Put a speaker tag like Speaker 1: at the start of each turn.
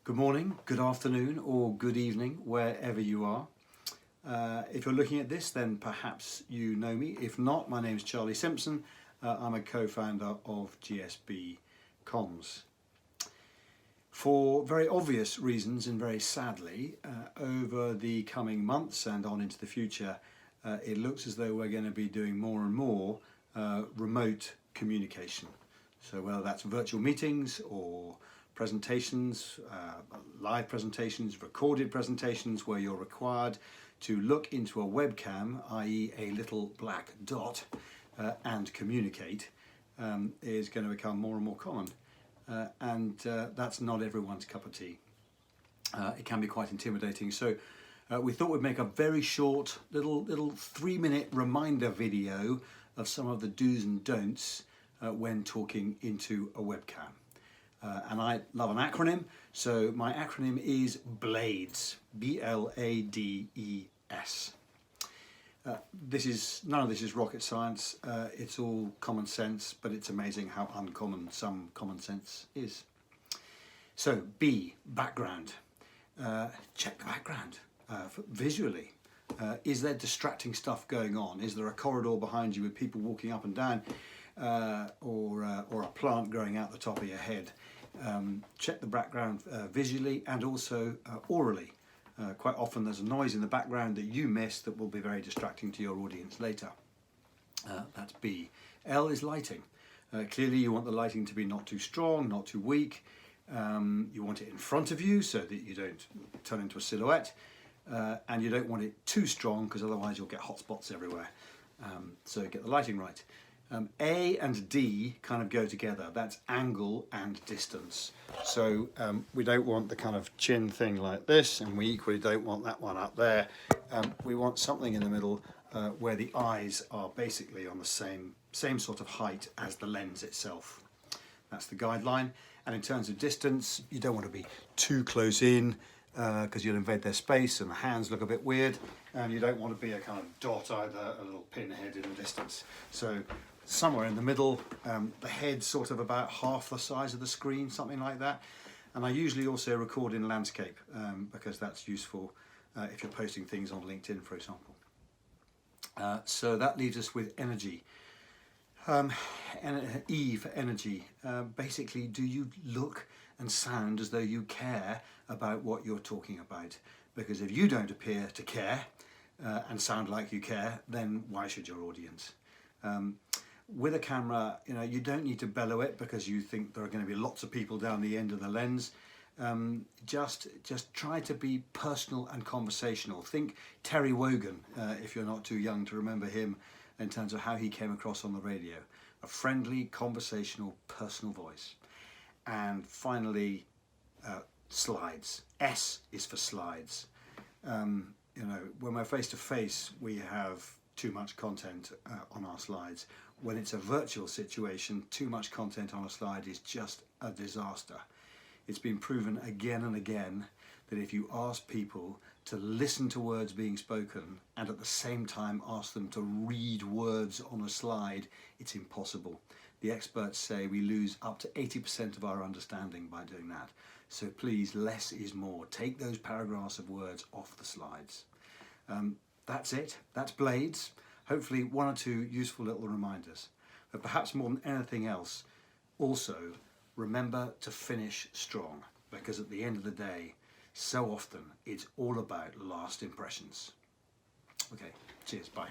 Speaker 1: Good morning, good afternoon, or good evening, wherever you are. If you're looking at this, then perhaps you know me. If not, my name is Charlie Simpson. I'm a co-founder of GSB Comms. For very obvious reasons and very sadly, over the coming months and on into the future, it looks as though we're going to be doing more and more remote communication. So whether that's virtual meetings or presentations, live presentations, recorded presentations where you're required to look into a webcam, i.e. a little black dot, and communicate, is going to become more and more common. And that's not everyone's cup of tea. It can be quite intimidating. So we thought we'd make a very short little 3-minute reminder video of some of the do's and don'ts when talking into a webcam. And I love an acronym, so my acronym is BLADES, B-L-A-D-E-S. None of this is rocket science, it's all common sense, but it's amazing how uncommon some common sense is. So B, background. Check the background visually. Is there distracting stuff going on? Is there a corridor behind you with people walking up and down? Or a plant growing out the top of your head. Check the background visually and also orally. Quite often there's a noise in the background that you miss that will be very distracting to your audience later. That's B. L is lighting. Clearly you want the lighting to be not too strong, not too weak. You want it in front of you so that you don't turn into a silhouette. And you don't want it too strong because otherwise you'll get hot spots everywhere. So get the lighting right. A and D kind of go together. That's angle and distance. So we don't want the kind of chin thing like this, and we equally don't want that one up there. We want something in the middle where the eyes are basically on the same sort of height as the lens itself. That's the guideline. And in terms of distance, you don't want to be too close in because you'll invade their space and the hands look a bit weird. And you don't want to be a kind of dot either, a little pinhead in the distance. So somewhere in the middle, the head sort of about half the size of the screen, something like that. And I usually also record in landscape because that's useful if you're posting things on LinkedIn, for example. So that leaves us with energy. E for energy. Basically, do you look and sound as though you care about what you're talking about? Because if you don't appear to care and sound like you care, then why should your audience? With a camera, you don't need to bellow it because you think there are going to be lots of people down the end of the lens. Just try to be personal and conversational. Think Terry Wogan, if you're not too young to remember him, in terms of how he came across on the radio. A friendly, conversational, personal voice. And finally, slides. S is for slides. When we're face to face, we have too much content on our slides. When it's a virtual situation, too much content on a slide is just a disaster. It's been proven again and again that if you ask people to listen to words being spoken and at the same time ask them to read words on a slide, it's impossible. The experts say we lose up to 80% of our understanding by doing that. So please, less is more. Take those paragraphs of words off the slides. That's it. That's Blades. Hopefully 1 or 2 useful little reminders. But perhaps more than anything else, also remember to finish strong, because at the end of the day, so often it's all about last impressions. Okay, cheers, bye.